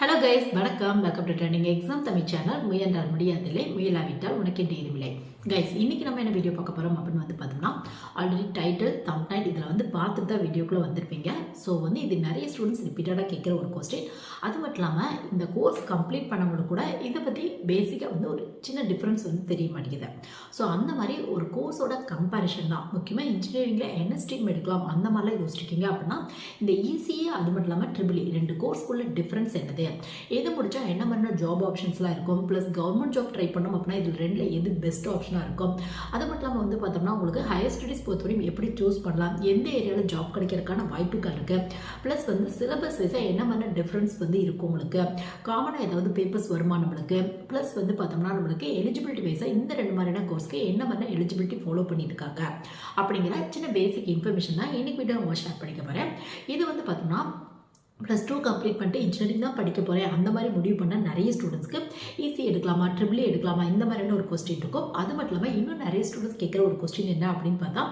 Hello guys, வணக்கம். Welcome to trending exam Tamil channel. முயன்றால் முடியாதில்லை, முயலாவிட்டால் உனக்கு என்று இதுவில்லை. கைஸ், இன்னைக்கு நம்ம என்ன வீடியோ பார்க்க போகிறோம் அப்படின்னு பார்த்தோம்னா, ஆல்ரெடி டைட்டில் தம்ப்நெயில் இதில் பார்த்துட்டு தான் வீடியோக்குள்ளே வந்திருப்பீங்க. ஸோ இது நிறைய ஸ்டூடெண்ட்ஸ் ரிப்பீட்டடாக கேட்குற ஒரு கொஸ்டின். அது மட்டும் இல்லாமல் இந்த கோர்ஸ் கம்ப்ளீட் பண்ணவங்களுக்கு கூட இதை பற்றி பேசிக்காக ஒரு சின்ன டிஃப்ரென்ஸ் தெரிய மாட்டேங்குது. ஸோ அந்த மாதிரி ஒரு கோர்ஸோட கம்பேரிஷன் தான் முக்கியமாக. இன்ஜினியரிங்கில் என்ன ஸ்ட்ரீம் எடுக்கலாம் அந்த மாதிரிலாம் யோசிச்சிருக்கீங்க அப்படின்னா, இந்த இசிஏ அது மட்டும் இல்லாமல் ட்ரிபிள் ரெண்டு கோர்ஸ்க்குள்ள டிஃப்ரென்ஸ் என்னது, எது முடிச்சா என்ன மாதிரி ஜாப் ஆப்ஷன்ஸ்லாம் இருக்கும், ப்ளஸ் கவர்மெண்ட் ஜாப் ட்ரை பண்ணோம் அப்படின்னா இதில் ரெண்டில் எது பெஸ்ட் ஆப்ஷனாக இருக்கும், அது மட்டும் இல்லாமல் பார்த்தோம்னா உங்களுக்கு ஹையர் ஸ்டடீஸ் பொறுத்தவரையும் எப்படி சூஸ் பண்ணலாம், எந்த ஏரியாவில் ஜாப் கிடைக்கிறதுக்கான வாய்ப்புகள் இருக்குது, ப்ளஸ் சிலபஸ் வைஸாக என்ன மாதிரி டிஃப்ரென்ஸ் இருக்கும் உங்களுக்கு, காமனாக ஏதாவது பேப்பர்ஸ் வருமா நம்மளுக்கு, ப்ளஸ் பார்த்தோம்னா நம்மளுக்கு எலிஜிபிலிட்டி வைஸாக இந்த ரெண்டு மாதிரியான கோர்ஸ்க்கு என்ன மாதிரி எலிஜிபிலிட்டி ஃபாலோ பண்ணிட்டு இருக்காங்க அப்படிங்கிற சின்ன பேசிக் இன்ஃபர்மேஷன் தான் இன்னைக்கு வீடியோ நம்ம ஷேர் பண்ணிக்க போகிறேன். இது பார்த்தோம்னா +2 கம்ப்ளீட் பண்ணிட்டு இன்ஜினியரிங் தான் படிக்க போகிறேன் அந்த மாதிரி முடிவு பண்ண நிறைய ஸ்டூடெண்ட்ஸ்க்கு ஈஸி எடுக்கலாமா ட்ரிபிள் எடுக்கலாமா இந்த மாதிரியான ஒரு கொஸ்டின் இருக்கும். அது மட்டும் இல்லாமல் இன்னும் நிறைய ஸ்டூடெண்ட்ஸ் கேட்குற ஒரு கொஸ்டின் என்ன அப்படின்னு பார்த்தா,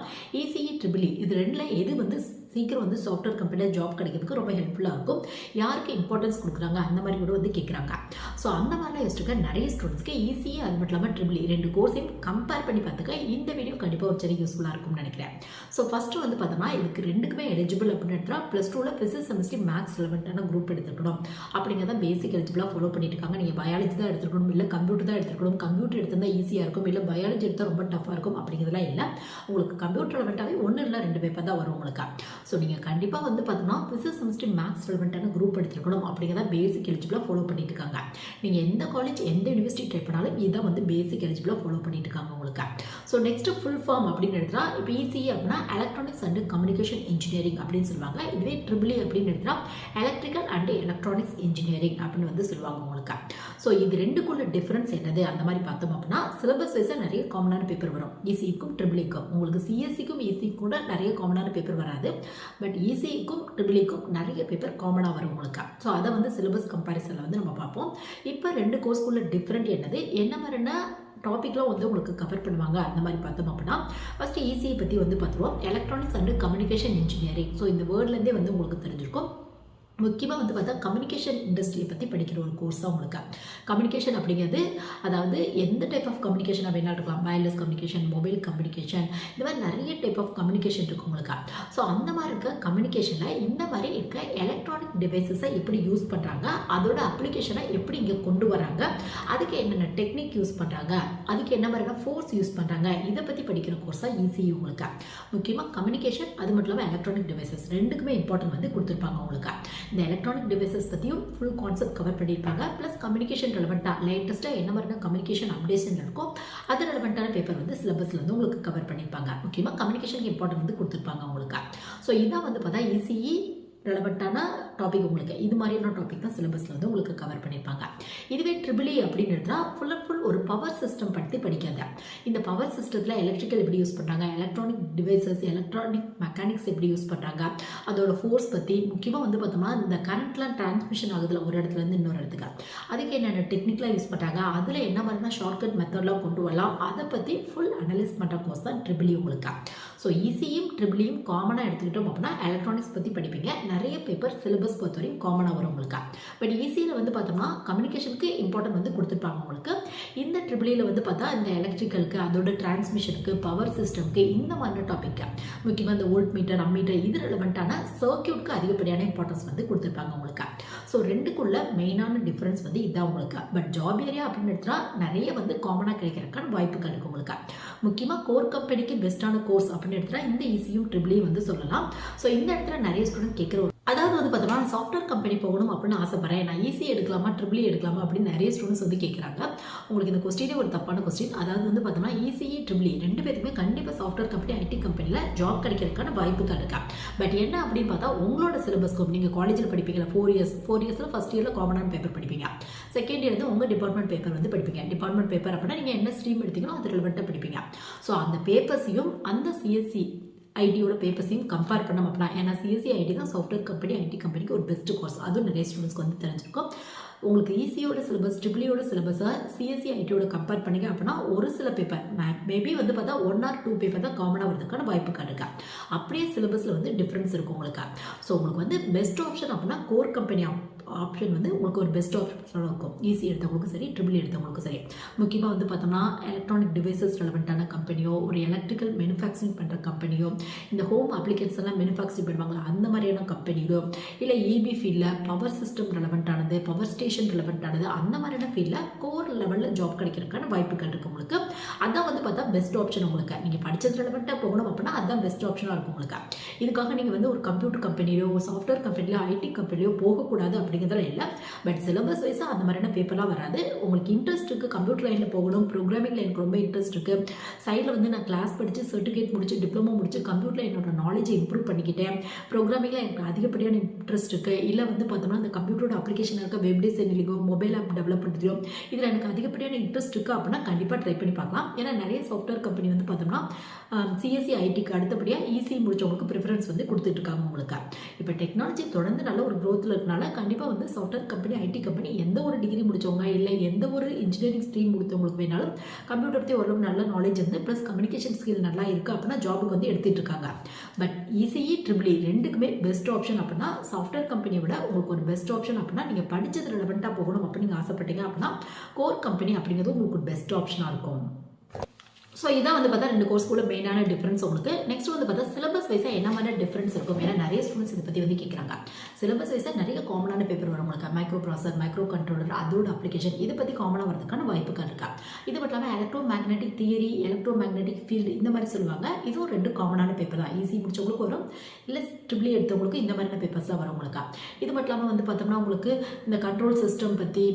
இசிஇ ட்ரிபிள் இது ரெண்டில் எது சீக்கிரம் சாஃப்ட்வேர் கம்பெனியில் ஜாப் கிடைக்கிறதுக்கு ரொம்ப ஹெல்ப்ஃபுல்லாக இருக்கும், யாருக்கு இம்பார்ட்டன்ஸ் கொடுக்குறாங்க அந்த மாதிரி கூட கேட்குறாங்க. ஸோ அந்த மாதிரிலாம் யோசிச்சுக்க நிறைய ஸ்டூடெண்ட்ஸ்க்கு ஈஸியே அது மட்டும் இல்லாமல் ட்ரிபிள் ரெண்டு கோர்ஸையும் கம்பேர் பண்ணி பார்த்துக்க இந்த வீடியோ கண்டிப்பாக ஒரு சரி யூஸ்ஃபுல்லாக இருக்கும்னு நினைக்கிறேன். ஸோ ஃபஸ்ட்டு பார்த்தோம்னா இதுக்கு ரெண்டுக்குமே எலிஜிபிள் அப்படின்னு எடுத்தால் +2ல் ஃபிசிக்ஸ் செமிஸ்ட்ரி மேக்ஸ் ரெலவெண்ட்டான குரூப் எடுத்துக்கணும் அப்படிங்கிறத பேசிக் எலிஜிபிளாக ஃபாலோ பண்ணிட்டு இருக்காங்க. நீங்கள் பயாலஜி தான் எடுத்துக்கணும், இல்லை கம்ப்யூட்டர் தான் எடுத்துக்கணும், கம்ப்யூட்டர் எடுத்திருந்தால் ஈஸியாக இருக்கும், இல்லை பயாலஜி எடுத்தால் ரொம்ப டஃபாக இருக்கும் அப்படிங்கிறதுலாம் இல்லை. உங்களுக்கு கம்ப்யூட்டர் ரெலவெண்ட்டாகவே ஒன்று இல்லை 2 பேப்பர் தான் வரும் உங்களுக்கு. ஸோ நீங்கள் கண்டிப்பாக பார்த்தோம்னா ஃபிசிக்ஸ் செமிஸ்ட்ரி மேக்ஸ் ரெலவெண்ட்டான குரூப் எடுத்துக்கணும் அப்படிங்கிறத பேசிக் எலிஜிபிளாக ஃபாலோ பண்ணிட்டு இருக்காங்க. நீங்கள் எந்த காலேஜ் எந்த யூனிவர்சிட்டி ட்ரை பண்ணாலும் இதான் பேசிக் எலிஜிபிளாக ஃபாலோ பண்ணிட்டு இருக்காங்க உங்களுக்கு. ஸோ நெக்ஸ்ட் ஃபுல் ஃபார்ம் அப்படின்னு எடுத்தா இப்போ இசிஇ அப்படின்னா எலக்ட்ரானிக்ஸ் அண்ட் கம்யூனிகேஷன் இன்ஜினியரிங் அப்படின்னு சொல்லுவாங்க. இதுவே ட்ரிபிள் அப்படின்னு எடுத்தா எலக்ட்ரிக்கல் அண்ட் எலக்ட்ரானிக்ஸ் இன்ஜினியரிங் அப்படின்னு சொல்லுவாங்க உங்களுக்கு. ஸோ இது ரெண்டுக்குள்ள டிஃபரன்ஸ் என்னது அந்த மாதிரி பார்த்தோம் அப்படின்னா, சிலபஸ் வைஸாக நிறைய காமனான பேப்பர் வரும் இசிஇக்கும் ட்ரிபிள்இக்கும். உங்களுக்கு சிஎஸ்சிக்கும் இசிக்கும் கூட நிறைய காமனான பேப்பர் வராது, பட் இசிஇக்கும் ட்ரிபிள்இக்கும் நிறைய பேப்பர் காமனாக வரும் உங்களுக்கு. ஸோ அதை சிலபஸ் கம்பேரிசனில் நம்ம பார்ப்போம். இப்போ ரெண்டு கோர்ஸ்க்குள்ள டிஃப்ரெண்ட் என்னது, என்ன மாதிரினா டாப்பிக்லாம் உங்களுக்கு கவர் பண்ணுவாங்க அந்த மாதிரி பார்த்தோம் அப்படின்னா, ஃபஸ்ட்டு இசிஐ பற்றி பார்த்துருவோம். Electronics and communication engineering. So இந்த வேர்ட்லேருந்தே உங்களுக்கு தெரிஞ்சிருக்கும். முக்கியமாக பார்த்தா கம்யூனிகேஷன் இண்டஸ்ட்ரியை பற்றி படிக்கிற ஒரு கோர்ஸ் தான் உங்களுக்கு. கம்யூனிகேஷன் அப்படிங்கிறது அதாவது எந்த டைப் ஆஃப் கம்யூனிகேஷன் வேணாலும் இருக்கலாம், வயர்லெஸ் கம்யூனிகேஷன், மொபைல் கம்யூனிகேஷன், இந்த மாதிரி நிறைய டைப் ஆஃப் கம்யூனிகேஷன் இருக்கும் உங்களுக்கு. ஸோ அந்த மாதிரி இருக்க கம்யூனிகேஷனில் இந்த மாதிரி இருக்க எலக்ட்ரானிக் டிவைசஸை எப்படி யூஸ் பண்ணுறாங்க, அதோட அப்ளிகேஷனை எப்படி இங்கே கொண்டு வராங்க, அதுக்கு என்னென்ன டெக்னிக் யூஸ் பண்ணுறாங்க, அதுக்கு என்ன மாதிரியான ஃபோர்ஸ் யூஸ் பண்ணுறாங்க, இதை பற்றி படிக்கிற கோர்ஸ் தான் இசிஇ உங்களுக்கு. முக்கியமாக கம்யூனிகேஷன் அது மட்டும் இல்லாமல் எலக்ட்ரானிக் டிவைசஸ் ரெண்டுக்குமே இம்பார்ட்டன்ட் கொடுத்துருப்பாங்க உங்களுக்கு. இந்த எலக்ட்ரானிக் டிவைசஸ் பற்றியும் ஃபுல் கான்செப்ட் கவர் பண்ணியிருப்பாங்க. ப்ளஸ் கம்யூனிகேஷன் ரெலவெண்ட்டாக லேட்டஸ்ட்டாக என்ன மாதிரியான கம்யூனிகேஷன் அப்டேஷன் இருக்கோ அது ரெலவெண்ட்டான பேப்பர் சிலபஸில் உங்களுக்கு கவர் பண்ணியிருப்பாங்க. முக்கியமாக கம்யூனிகேஷனுக்கு இம்பார்ட்டன்ட் கொடுத்துருப்பாங்க உங்களுக்கு. ஸோ இதான் பார்த்தா இசிஇ ரெலவெண்ட்டான டாபிக் உங்களுக்கு. இது மாதிரியான டாபிக் தான் சிலபஸில் உங்களுக்கு கவர் பண்ணியிருப்பாங்க. இதுவே ட்ரிபிள்இ அப்படின்னு எடுத்தால் ஃபுல் அண்ட் ஃபுல் ஒரு பவர் சிஸ்டம் பற்றி படிக்காத. இந்த பவர் சிஸ்டத்தில் எலக்ட்ரிக்கல் எப்படி யூஸ் பண்ணுறாங்க, எலக்ட்ரானிக் டிவைசஸ், எலக்ட்ரானிக் மெக்கானிக்ஸ் எப்படி யூஸ் பண்ணுறாங்க, அதோட ஃபோர்ஸ் பற்றி, முக்கியமாக பார்த்தோம்னா இந்த கரண்ட்லாம் டிரான்ஸ்மிஷன் ஆகுதுல ஒரு இடத்துலேருந்து இன்னொரு இடத்துக்கு, அதுக்கு என்னென்ன டெக்னிக்லாம் யூஸ் பண்ணுறாங்க, அதில் என்ன மாதிரினா ஷார்ட்கட் மெத்தட்லாம் கொண்டு வரலாம், அதை பற்றி ஃபுல் அனலைஸ் பண்ணுற கோர்ஸ் தான் ட்ரிபிள்இ உங்களுக்கு. ஸோ இசியும் ட்ரிபிள்இயும் காமனாக எடுத்துக்கிட்டோம் அப்படின்னா எலக்ட்ரானிக்ஸ் பற்றி படிப்பீங்க. நிறைய பேப்பர் சிலபஸ் பொறுத்தவரையும் காமனாக வரும் உங்களுக்கு. பட் இசியில் பார்த்தோம்னா கம்யூனிகேஷனுக்கு இம்பார்ட்டன்ட் கொடுத்துருப்பாங்க உங்களுக்கு. இந்த ட்ரிபிள்இயில் பார்த்தா இந்த எலக்ட்ரிக்கலுக்கு, அதோட டிரான்ஸ்மிஷனுக்கு, பவர் சிஸ்டம்க்கு, இந்த மாதிரி டாப்பிக்கு, முக்கியமாக இந்த வோல்ட் மீட்டர், அம்மீட்டர், இது ரெலவெண்ட்டான சர்க்கியூட்க்கு அதிகப்படியான இம்பார்ட்டன்ஸ் கொடுத்துருப்பாங்க உங்களுக்கு. ஸோ ரெண்டுக்குள்ள மெயினான டிஃப்ரென்ஸ் இதுதான் உங்களுக்கு. பட் ஜாப் ஏரியா அப்படின்னு எடுத்தால் நிறைய காமனாக கிடைக்கிறதுக்கான வாய்ப்புகள் இருக்குது உங்களுக்கு. முக்கியமாக கோர் கம்பெனிக்கு பெஸ்ட்டான கோர்ஸ் அப்படின்னு எடுத்தால் இந்த இசியும் ட்ரிபிள்இ சொல்லலாம். ஸோ இந்த இடத்துல நிறைய ஸ்டூடெண்ட் கேட்குற அதாவது பார்த்தோம்னா சாஃப்ட்வேர் கம்பெனி போகணும் அப்படின்னு ஆசைப்படுறேன், நான் ஈஸி எடுக்கலாமா ட்ரிபிள்இ எடுக்கலாமா அப்படின்னு நிறைய ஸ்டூடெண்ட்ஸ் கேட்குறாங்க. உங்களுக்கு இந்த கொஸ்டினே ஒரு தப்பான கொஸ்டின். அதாவது பார்த்தோம்னா இசிஇ ட்ரிபிள்இ ரெண்டு பேருக்குமே கண்டிப்பாக சாஃப்ட்வேர் கம்பெனி, ஐடி கம்பெனியில் ஜாப் கிடைக்கிறதுக்கான வாய்ப்புகள் இருக்கா. பட் என்ன அப்படின்னு பார்த்தா உங்களோட சிலபஸ்க்கு நீங்கள் காலேஜில் படிப்பீங்களா 4 இயர்ஸில் ஃபஸ்ட் இயரில் காமனான பேப்பர் படிப்பீங்க, செகண்ட் இயர் உங்கள் டிபார்ட்மெண்ட் பேப்பர் படிப்பீங்க. டிபார்ட்மெண்ட் பேப்பர் அப்படின்னா நீங்கள் என்ன ஸ்ட்ரீம் எடுத்தீங்களோ அது ரிலவெண்ட்டாக படிப்பீங்க. ஸோ அந்த பேப்பர்ஸையும் அந்த சிஎஸ்சி ஐடியோட பேப்பர்ஸையும் கம்பேர் பண்ணோம் அப்படின்னா, ஏன்னா சிஎஸ்சி ஐடி தான் சாஃப்ட்வேர் கம்பெனி, ஐடி கம்பெனிக்கு ஒரு பெஸ்ட் கோர்ஸ். அதுவும் நிறைய ஸ்டூடெண்ட்ஸ்க்கு தெரிஞ்சிருக்கும். உங்களுக்கு இசியோட சிலபஸ் ட்ரிபிள்இயோட சிலபஸை சிஎஸ்சி ஐடியோட கம்பேர் பண்ணிங்க அப்படின்னா ஒரு சில பேப்பர் மேபி பார்த்தா 1 or 2 பேப்பர் தான் காமனாக வரதுக்கான வாய்ப்புகள் இருக்கா. அப்படியே சிலபஸில் டிஃப்ரென்ஸ் இருக்கும் உங்களுக்கு. ஸோ உங்களுக்கு பெஸ்ட் ஆப்ஷன் அப்படின்னா கோர் கம்பெனி ஆப்ஷன் வந்து உங்களுக்கு ஒரு பெஸ்ட் ஆப்ஷனாக இருக்கும். ஈஸி எடுத்தவங்களுக்கும் சரி, ட்ரிபிள் எடுத்தவங்களுக்கும் சரி. முக்கியமாக வந்து பார்த்தோம்னா எலக்ட்ரானிக் டிவைசஸ் ரெலவெண்ட்டான கம்பெனியோ, ஒரு எலக்ட்ரிக்கல் மேனுஃபேக்சரிங் பண்ணுற கம்பெனியோ, இந்த ஹோம் அப்ளிகேஷன்ஸ் எல்லாம் மேனுஃபேக்சரிங் பண்ணுவாங்களா அந்த மாதிரியான கம்பெனியோ, இல்லை இபி ஃபீல்டில் பவர் சிஸ்டம் ரெலவெண்ட்டானது, பவர் ஸ்டேஷன் ரெலவெண்ட்டானது, அந்த மாதிரியான ஃபீல்டில் கோர் லெவலில் ஜாப் கிடைக்கிறதுக்கான வாய்ப்புகள் இருக்குது உங்களுக்கு. அதான் வந்து பார்த்தா பெஸ்ட் ஆப்ஷன் உங்களுக்கு. நீங்கள் படித்தது ரெலவெண்ட்டாக போகணும் அப்படின்னா அதுதான் பெஸ்ட் ஆப்ஷனாக இருக்கும் உங்களுக்கு. இதுக்காக நீங்கள் வந்து ஒரு கம்ப்யூட்டர் கம்பெனியோ, ஒரு சாஃப்ட்வேர் கம்பெனியோ, ஐடி கம்பெனியோ போகக்கூடாது அப்படிங்கிறதுல இல்லை. பட் சிலபஸ் வைஸாக அந்த மாதிரியான பேப்பர்லாம் வராது. உங்களுக்கு இன்ட்ரெஸ்ட் இருக்குது, கம்ப்யூட்டர் லைனில் போகணும், ப்ரோக்ராமிங் லைனுக்கு ரொம்ப இன்ட்ரெஸ்ட் இருக்குது, சைடில் வந்து நான் கிளாஸ் படித்து சர்டிஃபிகேட் முடிச்சு டிப்ளமோ முடிச்சு கம்ப்யூட்டரில் என்னோட நாலேஜை இம்ப்ரூவ் பண்ணிக்கிட்டேன், ப்ரோக்ராமிங்கில் எனக்கு அதிகப்படியான இன்ட்ரெஸ்ட் இருக்குது, இல்லை வந்து பார்த்தோம்னா அந்த கம்ப்யூட்டரோட அப்ளிகேஷன் இருக்க வெப் டிசைனிங்கோ, மொபைல் ஆப் டெவலப் பண்ணுறதோ இதில் எனக்கு அதிகப்படியான இன்ட்ரெஸ்ட் இருக்குது அப்படின்னா கண்டிப்பாக ட்ரை பண்ணி பார்க்கலாம். ஏன்னா நிறைய சாஃப்ட்வேர் கம்பெனி வந்து பார்த்தோம்னா சிஎஸ்சி ஐடிக்கு அடுத்தபடியாக ஈஸி முடிச்சவங்களுக்கு ப்ரிஃபரன்ஸ் வந்து கொடுத்துட்ருக்காங்க உங்களுக்கு. இப்போ டெக்னாலஜி தொடர்ந்து நல்ல ஒரு க்ரோத்தில் இருக்கனால கண்டிப்பாக வந்து சாஃப்ட்வேர் கம்பெனி, ஐடி கம்பெனி எந்த ஒரு டிகிரி முடித்தவங்க இல்லை எந்த ஒரு இன்ஜினியரிங் ஸ்ட்ரீம் முடித்தவங்களுக்கு வேணாலும் கம்ப்யூட்டர் பற்றி ஓரளவு நல்ல நாலேஜ் வந்து ப்ளஸ் கம்யூனிகேஷன் ஸ்கில் நல்லா இருக்குது அப்படின்னா ஜாபுக்கு வந்து எடுத்துகிட்டு இருக்காங்க. பட் இசிஇ ட்ரிபிள் ரெண்டுக்குமே பெஸ்ட் ஆப்ஷன் அப்படின்னா சாஃப்ட்வேர் கம்பெனியை விட உங்களுக்கு ஒரு பெஸ்ட் ஆப்ஷன் அப்படின்னா நீங்கள் படித்தது ரெலவெண்ட்டாக போகணும் அப்படின்னு நீங்கள் ஆசைப்பட்டீங்க அப்படின்னா கோர் கம்பெனி அப்படிங்கிறது உங்களுக்கு ஒரு பெஸ்ட் ஆப்ஷனாக இருக்கும். ஸோ இதான் வந்து பார்த்தா ரெண்டு கோர்ஸ்க்குள்ள மெயினான டிஃப்ரென்ஸ் உங்களுக்கு. நெக்ஸ்ட் வந்து பார்த்தா சிலபஸ் வைஸாக என்ன மாதிரி டிஃப்ரென்ஸ் இருக்கும். ஏன்னா நிறைய ஸ்டூடெண்ட்ஸ் இதை பற்றி வந்து கேட்குறாங்க. சிலபஸ் வைஸாக நிறைய காமனான பேப்பர் வரும் உங்களுக்கு. மைக்ரோ ப்ராசர், மைக்ரோ கண்ட்ரோலர், அதோட அப்ளிகேஷன் இதை பற்றி காமனாக வரதுக்கான வாய்ப்புகள் இருக்கா. இது மட்டும் இல்லாமல் electro magnetic theory, electro magnetic field இந்த மாதிரி சொல்லுவாங்க. இதுவும் ரெண்டு காமனான பேப்பர் தான். ஈஸி முடிச்சவங்களுக்கு வரும், இல்லை ட்ரிபிள் எடுத்தவங்களுக்கு இந்த மாதிரியான பேப்பர்ஸ் தான் வரும் உங்களுக்கு. இது மட்டும் இல்லாமல் வந்து பார்த்தோம்னா உங்களுக்கு இந்த கண்ட்ரோல் சிஸ்டம் பற்றி,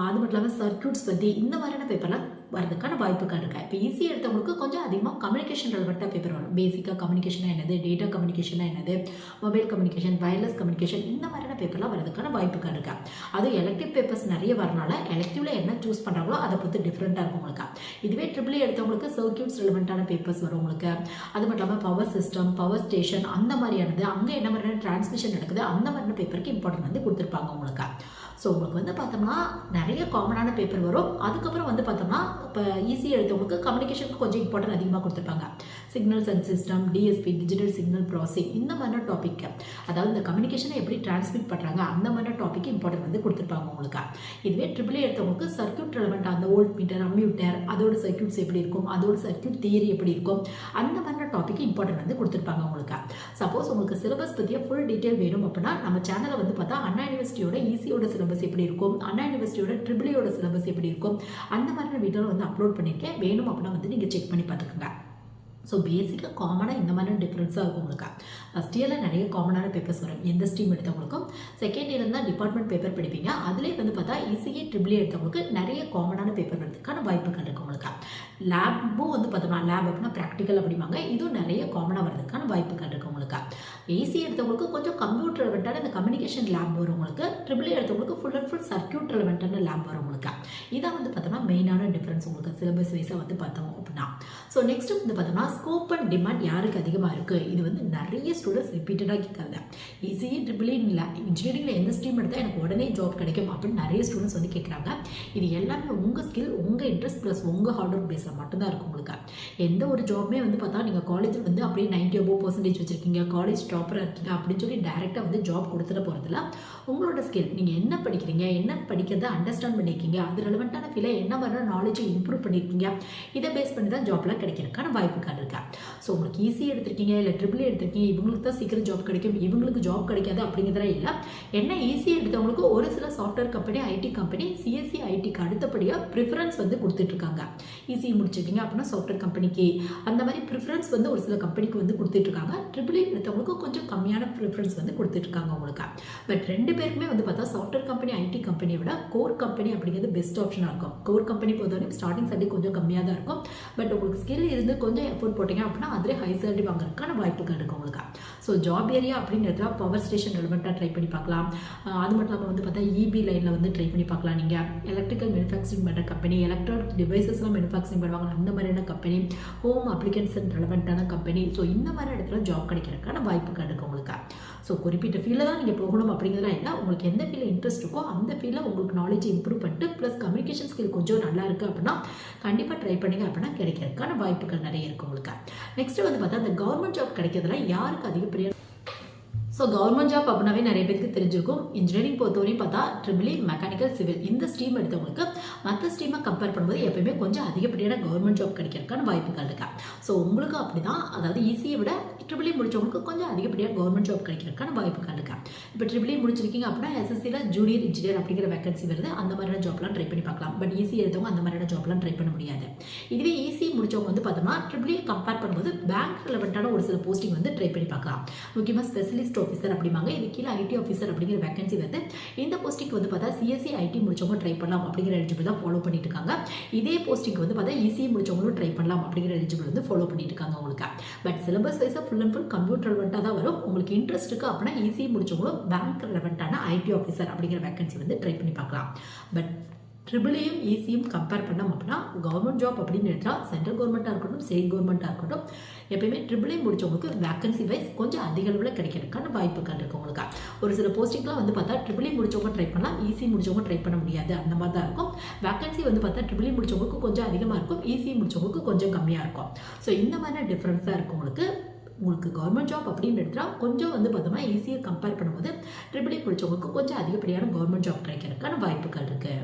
அது மட்டும் இல்லாமல் சர்க்யூட்ஸ் பற்றி இந்த மாதிரியான பேப்பர்லாம் வரதுக்கான வாய்ப்புகள் இருக்கா. இப்போ ஈஸி எடுத்தவங்களுக்கு கொஞ்சம் அதிகமாக கம்யூனிகேஷன் ரெலவெண்ட்டாக பேப்பர் வரும். பேசிக்காக கம்யூனிகேஷனாக என்னது, டேட்டா கம்யூனிகேஷனாக என்னது, மொபைல் கம்யூனிகேஷன், வயர்லெஸ் கம்யூனிகேஷன் இந்த மாதிரியான பேப்பர்லாம் வரதுக்கான வாய்ப்புகள் இருக்கா. அது எலக்டிவ் பேப்பர்ஸ் நிறைய வரனால எலக்டிவ்ல என்ன சூஸ் பண்ணுறாங்களோ அதை பொறுத்து டிஃப்ரெண்ட்டாக இருக்கும் உங்களுக்கு. இதுவே ட்ரிபிள் எடுத்தவங்களுக்கு சர்க்யூட்ஸ் ரெலவெண்ட்டான பேப்பர்ஸ் வரும் உங்களுக்கு. அது மட்டும் இல்லாமல் பவர் சிஸ்டம், பவர் ஸ்டேஷன் அந்த மாதிரியானது, அங்கே என்ன மாதிரியான டிரான்ஸ்மிஷன் நடக்குது அந்த மாதிரியான பேப்பருக்கு இம்பார்ட்டன்ட் வந்து கொடுத்துருப்பாங்க உங்களுக்கு. ஸோ உங்களுக்கு வந்து பார்த்தோம்னா நிறைய காமனான பேப்பர் வரும். அதுக்கப்புறம் வந்து பார்த்தோம்னா இப்போ ஈஸி எடுத்தவங்களுக்கு கம்யூனிகேஷனுக்கு கொஞ்சம் இம்பார்ட்டன்ட் அதிகமாக கொடுத்துருப்பாங்க. Signals and system, DSP, digital signal processing இந்த மாதிரியான டாபிக், அதாவது இந்த கம்யூனிகேஷனை எப்படி டிரான்ஸ்மிட் பண்ணுறாங்க அந்த மாதிரியான டாபிக் இம்பார்ட்டன்ட் வந்து கொடுத்துருப்பாங்க உங்களுக்கு. இதுவே ட்ரிபிள் எடுத்தவங்களுக்கு சர்க்யூட் ரெலவெண்ட், அந்த வோல்ட் மீட்டர், அம்யூட்டர், அதோட சர்க்யூட்ஸ் எப்படி இருக்கும், அதோட சர்க்யூட் தியரி எப்படி இருக்கும் அந்த மாதிரியான டாபிக் இம்பார்ட்டன்ட் வந்து கொடுத்துருப்பாங்க உங்களுக்கு. சப்போஸ் உங்களுக்கு சிலபஸ் பற்றிய ஃபுல் டீட்டெயில் வேணும் அப்படின்னா நம்ம சேனலை வந்து பார்த்தா அண்ணா யூனிவர்சிட்டியோட ஈஸியோட சிலபஸ் எப்படி இருக்கும், அண்ணா யூனிவர்சிட்டியோட ட்ரிபிளியோட சிலபஸ் எப்படி இருக்கும் அந்த மாதிரியான வீடியோவில் வந்து அப்லோட் பண்ணியிருக்கேன். வேணும் அப்படின்னா வந்து நீங்கள் செக் பண்ணி பார்த்துக்கோங்க. ஸோ பேசிக்காக காமனாக இந்த மாதிரி டிஃப்ரென்ஸாக இருக்கும் உங்களுக்கு. ஃபஸ்ட் இயரில் நிறைய காமனான பேப்பர்ஸ் வரும் எந்த ஸ்ட்ரீம் எடுத்தவங்களுக்கும். செகண்ட் இயர் தான் டிபார்ட்மெண்ட் பேப்பர் படிப்பீங்க. அதிலே வந்து பார்த்தா ஈஸியே ட்ரிபிள் எடுத்தவங்களுக்கு நிறைய காமனான பேப்பர் வரதுக்கான வாய்ப்புகள் இருக்குது உங்களுக்கு. லேபும் வந்து பார்த்தோம்னா லேப் அப்படின்னா ப்ராக்டிக்கல் அப்படிம்பாங்க. இதுவும் நிறைய காமனாக வரதுக்கான வாய்ப்புகள் இருக்குது உங்களுக்கு. ஈஸி எடுத்தவங்களுக்கு கொஞ்சம் கம்ப்யூட்டர் ரெலவெண்ட்டான இந்த கம்யூனிகேஷன் லேப் வரும் உங்களுக்கு. ட்ரிபிள் எடுத்தவங்களுக்கு ஃபுல் அண்ட் ஃபுல் சர்க்யூட் ரெலவெண்ட்டான லேப் வரும் உங்களுக்கு. இதான் வந்து பார்த்தோம்னா மெயினான டிஃப்ரென்ஸ் உங்களுக்கு சிலபஸ் வைஸாக வந்து பார்த்தோம் அப்படின்னா. ஸோ நெக்ஸ்ட் வந்து பார்த்தோம்னா ஸ்கோப் அண்ட் டிமாண்ட் யாருக்கு அதிகமாக இருக்குது. இது வந்து நிறைய ஸ்டூடெண்ட்ஸ் ரிப்பீட்டடாக கேட்குறது. ஈஸி ட்ரிபிள் இல்லை இன்ஜினியரிங்கில் எந்த ஸ்ட்ரீம் எடுத்தால் எனக்கு உடனே ஜாப் கிடைக்கும் அப்படின்னு நிறைய ஸ்டூடெண்ட்ஸ் வந்து கேட்குறாங்க. இது எல்லாமே உங்கள் ஸ்கில், உங்கள் இன்ட்ரெஸ்ட் ப்ளஸ் உங்கள் ஹார்ட் ஒர்க் பேஸில் மட்டும்தான் இருக்கும் உங்களுக்கு. எந்த ஒரு ஜாப்மே வந்து பார்த்தா நீங்கள் காலேஜில் வந்து அப்படியே 90% வச்சுருக்கீங்க, காலேஜ் டாப்பராக இருக்கீங்க அப்படின்னு சொல்லி டேரெக்டாக வந்து ஜாப் கொடுத்துட போகிறதுல உங்களோட ஸ்கில், நீங்கள் என்ன படிக்கிறீங்க, என்ன படிக்கிறத அண்டர்ஸ்டாண்ட் பண்ணியிருக்கீங்க, அது ரெலவெண்ட்டான ஃபீலை என்ன மாதிரி நாலேஜை இம்ப்ரூவ் பண்ணியிருக்கீங்க, இதை பேஸ் பண்ணி தான் ஜாப்லாம் கிடைக்கிறதுக்கான வாய்ப்புகள் இருக்கா. ஸோ உங்களுக்கு ஈஸி எடுத்திருக்கீங்க இல்லை ட்ரிபிள் எடுத்திருக்கீங்க, இவங்களுக்கு தான் சீக்கிரம் ஜாப் கிடைக்கும், இவங்களுக்கு ஜாப் கிடைக்காது அப்படிங்கிறதா இல்லை. என்ன ஈஸி எடுத்தவங்களுக்கு ஒரு சில software company, IT company CSC ஐடிக்கு அடுத்தபடியாக ப்ரிஃபரன்ஸ் வந்து கொடுத்துட்ருக்காங்க. ஈஸி முடிச்சிருக்கீங்க அப்படின்னா சாஃப்ட்வேர் கம்பெனிக்கு அந்த மாதிரி ப்ரிஃபரன்ஸ் வந்து ஒரு சில கம்பெனிக்கு வந்து கொடுத்துட்ருக்காங்க. ட்ரிபிள் எடுத்தவங்களுக்கு கொஞ்சம் கம்மியான ப்ரிஃபரன்ஸ் வந்து கொடுத்துட்ருக்காங்க உங்களுக்கு. பட் ரெண்டு பேருக்குமே வந்து பார்த்தா சாஃப்ட்வேர் கம்பெனி, ஐடி கம்பெனியை விட கோர் கம்பெனி அப்படிங்கிறது பெஸ்ட் ஆப்ஷனாக இருக்கும். கோர் கம்பெனி பொறுத்தவரைக்கும் ஸ்டார்டிங் சேலரி கொஞ்சம் கம்மியாக தான் இருக்கும். பட் உங்களுக்கு ஸ்கில் இருந்து கொஞ்சம் எஃபோர்ட் போட்டிங்க அப்படின்னா அதிலே ஹை சேலரி வாங்குறதுக்கான வாய்ப்புகள் இருக்குது உங்களுக்கு. ஸோ ஜாப் ஏரியா அப்படிங்கிறதுல பவர் ஸ்டேஷன் ரெலவெண்ட்டாக ட்ரை பண்ணி பார்க்கலாம். அது மட்டும் இல்லாமல் வந்து பார்த்தா இபி லைனில் வந்து ட்ரை பண்ணி பார்க்கலாம். நீங்கள் எலக்ட்ரிக்கல் மேனுஃபேக்சரிங் பண்ணுற கம்பெனி, எலக்ட்ரானிக் டிவைசஸ்லாம் மேனுஃபேக்சரிங் பண்ணுவாங்க அந்த மாதிரியான கம்பெனி, ஹோம் அப்ளிகேஷன் ரெலவெண்ட்டான கம்பெனி, ஸோ இந்த மாதிரி இடத்துல ஜாப் கிடைக்கிறதுக்கான வாய்ப்புகள் இருக்குது உங்களுக்கு. ஸோ குறிப்பிட்ட ஃபீல்டில் தான் நீங்கள் போகணும் அப்படிங்கிறதுலாம் இல்லை. உங்களுக்கு எந்த ஃபீல்டில் இன்ட்ரெஸ்ட் இருக்கோ அந்த ஃபீல்டில் உங்களுக்கு நாலேஜ் இம்ப்ரூவ் பண்ணிட்டு ப்ளஸ் கம்யூனிகேஷன் ஸ்கில் கொஞ்சம் நல்லா இருக்குது அப்படின்னா கண்டிப்பாக ட்ரை பண்ணிங்க அப்படின்னா கிடைக்கிறதுக்கான வாய்ப்புகள் நிறைய இருக்குது உங்களுக்கு. நெக்ஸ்ட் வந்து பார்த்தா அந்த கவர்மெண்ட் ஜாப் கிடைக்கிறதுல யாருக்கு அதிகப்படியாக ஸோ கவர்மெண்ட் ஜாப் அப்படின்னாவே நிறைய பேருக்கு தெரிஞ்சிருக்கும். இன்ஜினியரிங் பொறுத்தவரையும் பார்த்தா ட்ரிபிள் இ, மெக்கானிக்கல், சிவில் இந்த ஸ்ட்ரீம் எடுத்தவங்களுக்கு மற்ற ஸ்ட்ரீமை கம்பேர் பண்ணும்போது எப்பயுமே கொஞ்சம் அதிகப்படியான கவர்மெண்ட் ஜாப் கிடைக்கிறதுக்கான வாய்ப்புகள் இருக்கா. ஸோ உங்களுக்கு அப்படி தான், அதாவது ஈஸியை விட ட்ரிபிள் இ முடிச்சவங்களுக்கு கொஞ்சம் அதிகப்படியாக கவர்மெண்ட் ஜாப் கிடைக்கிறதுக்கான வாய்ப்புகள் இருக்கா. இப்போ ட்ரிபிள் இ முடிச்சிருக்கீங்க அப்படின்னா எஸ்எஸ்சியில் ஜூனியர் இன்ஜினியர் அப்படிங்கிற வேகன்சி வருது. அந்த மாதிரியான ஜாப்லாம் ட்ரை பண்ணி பார்க்கலாம். பட் ஈஸி எடுத்தவங்க அந்த மாதிரியான ஜாப்லாம் ட்ரை பண்ண முடியாது. இதுவே ஈஸி முடிச்சவங்க வந்து பார்த்தோம்னா ட்ரிபிள் இ கம்பேர் பண்ணும்போது பேங்க் ரிலவெண்ட்டான ஒரு சில போஸ்டிங் வந்து ட்ரை பண்ணி பார்க்கலாம். முக்கியமாக ஸ்பெஷலிஸ்ட் ஆஃபீஸர் அப்படிம்பாங்க. இது கீழே ஐடி ஆஃபீஸர் அப்படிங்கிற வேகன்சி வருது. இந்த போஸ்டிங் வந்து பார்த்தா சிஎஸ்சி ஐடி முடிச்சவங்க ட்ரை பண்ணலாம் அப்படிங்கிற எலிஜிபிள் தான் ஃபாலோ பண்ணிட்டு இருக்காங்க. இதே போஸ்டிங் வந்து பார்த்தா இசி முடிச்சவங்களும் ட்ரை பண்ணலாம் அப்படிங்கிற எலிஜிபிள் வந்து ஃபாலோ பண்ணிட்டு இருக்காங்க உங்களுக்கு. பட் சிலபஸ் வைஸாக ஃபுல் அண்ட் ஃபுல் கம்ப்யூட்டர் ரிலவெண்ட்டாக தான் வரும். உங்களுக்கு இன்ட்ரெஸ்ட் இருக்குது அப்படின்னா ஈஸி முடிச்சவங்களும் பேங்க் ரிலவெண்ட்டான ஐடி ஆஃபீஸர் அப்படிங்கிற வேகன்சி வந்து ட்ரை பண்ணி பார்க்கலாம். பட் ட்ரிபிளையும் ஈஸியும் கம்பேர் பண்ணோம் அப்படின்னா கவர்மெண்ட் ஜாப் அப்படின்னு எடுத்தால் சென்ட்ரல் கவர்மெண்ட்டாக இருக்கட்டும், ஸ்டேட் கவர்மெண்ட்டாக இருக்கட்டும், எப்பயுமே ட்ரிபிளை முடிச்சவங்களுக்கு வேகன்சி வைஸ் கொஞ்சம் அதிக அளவில் கிடைக்கிறதுக்கான வாய்ப்புகள் இருக்குது உங்களுக்கு. ஒரு சில போஸ்டிங்லாம் வந்து பார்த்தா ட்ரிபிளை முடிச்சவங்க ட்ரை பண்ணலாம், ஈஸி முடிச்சவங்க ட்ரை பண்ண முடியாது, அந்த மாதிரி தான் இருக்கும். வேகன்சி வந்து பார்த்தா ட்ரிபிளை முடிச்சவங்களுக்கு கொஞ்சம் அதிகமாக இருக்கும், ஈஸி முடிச்சவங்களுக்கு கொஞ்சம் கம்மியாக இருக்கும். ஸோ இந்த மாதிரியான டிஃப்ரென்ஸ் தான் இருக்கும் உங்களுக்கு கவர்மெண்ட் ஜாப் அப்படின்னு எடுத்தால் கொஞ்சம் வந்து பார்த்தோம்னா ஈஸியாக கம்பேர் பண்ணும்போது ட்ரிபிள் இ முடிச்சவங்களுக்கு கொஞ்சம் அதிகப்படியான கவர்மெண்ட் ஜாப் கிடைக்கிறதுக்கான வாய்ப்புகள் இருக்குது.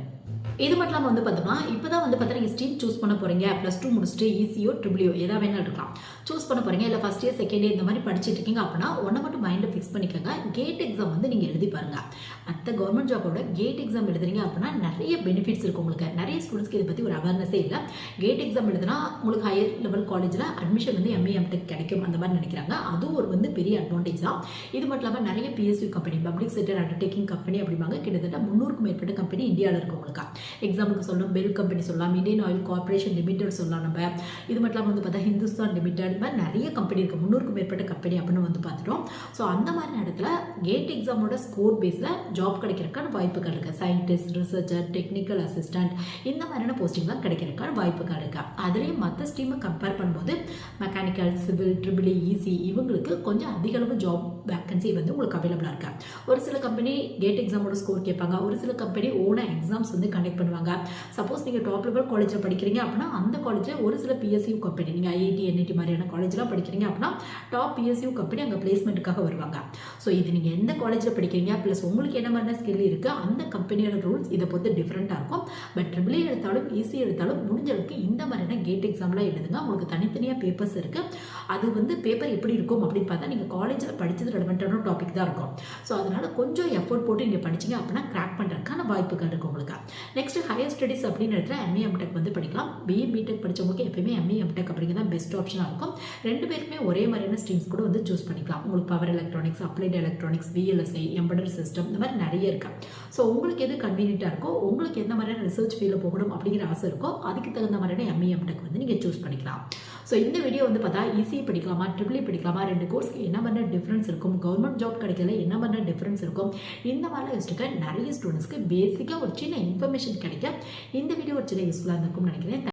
இது மட்டும் இல்லாமல் வந்து பார்த்தோம்னா இப்போ தான் வந்து பார்த்தா நீங்கள் ஸ்ட்ரீம் சூஸ் பண்ண போகிறீங்க. +2 முடிச்சுட்டு ஈஸியோ ட்ரிபிளியோ எதாவது வேணாலும் இருக்கலாம் சூஸ் பண்ண போகிறீங்க. இல்லை ஃபஸ்ட் இயர் செகண்ட் இயர் இந்த மாதிரி படிச்சுட்டு இருக்கீங்க அப்படின்னா ஒன்றை மட்டும் மைண்டில் ஃபிக்ஸ் பண்ணிக்கோங்க. கேட் எக்ஸாம் வந்து நீங்கள் எழுதி பாருங்கள். மற்ற கவர்மெண்ட் ஜாபோட கேட் எக்ஸாம் எழுதுறீங்க அப்படின்னா நிறைய பெனிஃபிட்ஸ் இருக்கும் உங்களுக்கு. நிறைய ஸ்டூடெண்ட்ஸ்க்கு இதை பற்றி ஒரு அவேர்னஸே இல்லை. கேட் எக்ஸாம் எழுதுனா உங்களுக்கு ஹையர் லெவல் காலேஜில் அட்மிஷன் வந்து எம்ஏ எம்டெக் கிடைக்கும் அந்த மாதிரி நினைக்கிறாங்க. அதுவும் ஒரு வந்து பெரிய அட்வான்டேஜ் தான். இது மட்டும் இல்லாமல் நிறைய PSU company, public sector undertaking company அப்படிம்பாங்க. கிட்டத்தட்ட 300க்கும் மேற்பட்ட கம்பெனி இந்தியாவில் இருக்கு உங்களுக்கு. எக்ஸாம்பிளுக்கு சொல்லணும் பெல் கம்பெனி சொல்லலாம், இந்தியன் ஆயில் கார்பரேஷன் லிமிடெட் சொல்லலாம் நம்ம. இது மட்டும் இல்லாமல் வந்து பார்த்தா ஹிந்துஸ்தான் லிமிடெட், இந்த மாதிரி நிறைய கம்பெனி இருக்குது. 300க்கும் மேற்பட்ட கம்பெனி அப்படின்னு வந்து பார்த்துட்டோம். ஸோ அந்த மாதிரி இடத்துல கேட் எக்ஸாமோட ஸ்கோர் பேஸில் ஜாப் கிடைக்கிறதுக்கான வாய்ப்புகள் இருக்குது. சயின்டிஸ்ட், ரிசர்ச்சர், டெக்னிக்கல் அசிஸ்டன்ட் இந்த மாதிரியான போஸ்டிங் தான் கிடைக்கிறதுக்கான வாய்ப்புகள் இருக்குது. அதுலேயும் மற்ற ஸ்ட்ரீமை கம்பேர் பண்ணும்போது mechanical, civil, triple E, easy இவங்களுக்கு கொஞ்சம் அதிக அளவு ஜாப் வேகன்சி வந்து உங்களுக்கு அவைலபிளாக இருக்கு. ஒரு சில கம்பெனி கேட் எக்ஸாமோட ஸ்கோர் கேட்பாங்க, ஒரு சில கம்பெனி ஓனாக எக்ஸாம்ஸ் வந்து கண்டக்ட் பண்ணுவாங்க. சப்போஸ் நீங்கள் டாப் லெவல் காலேஜில் படிக்கிறீங்க அப்படின்னா அந்த காலேஜில் ஒரு சில பிஎஸ்யூ கம்பெனி, நீங்கள் ஐஐடி, என்ஐடி மாதிரியான காலேஜ்லாம் படிக்கிறீங்க அப்படின்னா டாப் பிஎஸ்யூ கம்பெனி அங்கே பிளேஸ்மெண்ட்டுக்காக வருவாங்க. ஸோ இது நீங்கள் எந்த காலேஜில் படிக்கிறீங்க ப்ளஸ் உங்களுக்கு என்ன மாதிரியான ஸ்கில் இருக்குது அந்த கம்பெனியோட ரூல்ஸ் இதை பொறுத்து டிஃப்ரெண்ட்டாக இருக்கும். பட் ட்ரிபிள் இ எடுத்தாலும் ஈஸி எடுத்தாலும் முடிஞ்ச அளவுக்கு இந்த மாதிரியான கேட் எக்ஸாம்லாம் எழுதுங்க. உங்களுக்கு தனித்தனியாக பேப்பர்ஸ் இருக்குது. அது வந்து பேப்பர் எப்படி இருக்கும் அப்படின்னு பார்த்தா நீங்கள் காலேஜில் படித்தது ரெலவெண்ட்டான டாபிக் தான் இருக்கும். ஸோ அதனால் கொஞ்சம் எஃபோர்ட் போட்டு நீங்கள் படிச்சிங்க அப்படின்னா கிராக் பண்ணுறதுக்கான வாய்ப்புகள் இருக்குது உங்களுக்கு. நெக்ஸ்ட் ஹையர் ஸ்டடீஸ் அப்படின்னு எடுத்தால் எம்ஏ எம்டெக் வந்து படிக்கலாம். பிஏ பிடெக் படித்தவங்களுக்கு எப்பயுமே எம்ஏ எம்டெக் அப்படிங்கிறது பெஸ்ட் ஆப்ஷனாக இருக்கும். ரெண்டு பேருக்குமே ஒரே மாதிரியான ஸ்ட்ரீம்ஸ் கூட வந்து சூஸ் பண்ணிக்கலாம். உங்களுக்கு power electronics, applied electronics, VLSI, embedded system இந்த மாதிரி நிறைய இருக்கு. ஸோ உங்களுக்கு எது கன்வீனியன்ட்டாக இருக்கோ, உங்களுக்கு எந்த மாதிரியான ரிசர்ச் ஃபீல்டில் போகணும் அப்படிங்கிற ஆசை இருக்கோ அதுக்கு தகுந்த மாதிரியான எம்ஏ எம்டெக் வந்து நீங்கள் சூஸ் பண்ணிக்கலாம். ஸோ இந்த வீடியோ வந்து பார்த்தா ஈஸி படிக்கலாமா, ட்ரிபிள் இ படிக்கலாமா, ரெண்டு கோர்ஸ்க்கு என்ன மாதிரியான டிஃப்ரென்ஸ் இருக்கும், கவர்மெண்ட் ஜாப் கிடைக்கல என்ன மாதிரியான டிஃப்ரென்ஸ் இருக்கும், இந்த மாதிரிலாம் யோசிச்சுக்க நிறைய ஸ்டூடெண்ட்ஸ்க்கு பேசிக்காக ஒரு சின்ன இன்ஃபர்மேஷன் கிடைக்க இந்த வீடியோ ஒரு சின்ன யூஸ்ஃபுல்லாக இருக்கும்னு நினைக்கிறேன்.